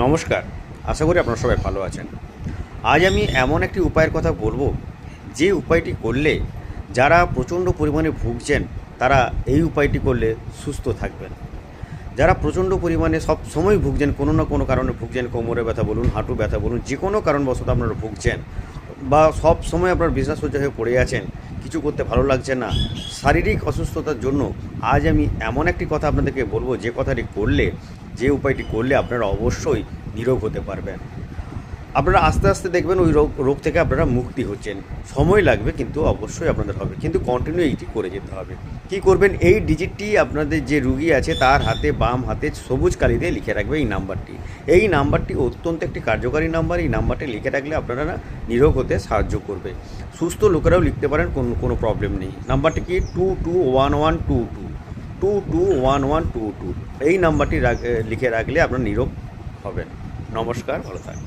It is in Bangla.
নমস্কার। আশা করি আপনারা সবাই ভালো আছেন। আজ আমি এমন একটি উপায়ের কথা বলবো, যে উপায়টি করলে যারা প্রচণ্ড পরিমাণে ভুগছেন, তারা এই উপায়টি করলে সুস্থ থাকবেন। যারা প্রচণ্ড পরিমাণে সব সময় ভুগছেন, কোনো না কোনো কারণে ভুগছেন, কোমরে ব্যথা বলুন, হাঁটু ব্যথা বলুন, যে কোনো কারণবশত আপনারা ভুগছেন, বা সব সময় আপনার বিছানাসজ্জা হয়ে পড়ে আছেন, কিছু করতে ভালো লাগছে না, শারীরিক অসুস্থতার জন্য আজ আমি এমন একটি কথা আপনাদেরকে বলবো, যে কথাটি করলে, যে উপায়টি করলে আপনারা অবশ্যই নিরোগ হতে পারবেন। আপনারা আস্তে আস্তে দেখবেন ওই রোগ থেকে আপনারা মুক্তি হচ্ছেন। সময় লাগবে, কিন্তু অবশ্যই আপনাদের হবে, কিন্তু কন্টিনিউ এইটি করে যেতে হবে। কি করবেন, এই ডিজিটটি আপনাদের যে রুগী আছে তার হাতে, বাম হাতে সবুজ কালি দিয়ে লিখে রাখবে এই নাম্বারটি। এই নাম্বারটি অত্যন্ত একটি কার্যকারী নাম্বার। এই নাম্বারটি লিখে রাখলে আপনারা নিরোগ হতে সাহায্য করবে। সুস্থ লোকেরাও লিখতে পারেন, কোনো প্রবলেম নেই। নাম্বারটি কি 221122 221122। এই নাম্বারটি লিখে রাখলে আপনার নিরোগ হবেন। নমস্কার, ভালো থাকবেন।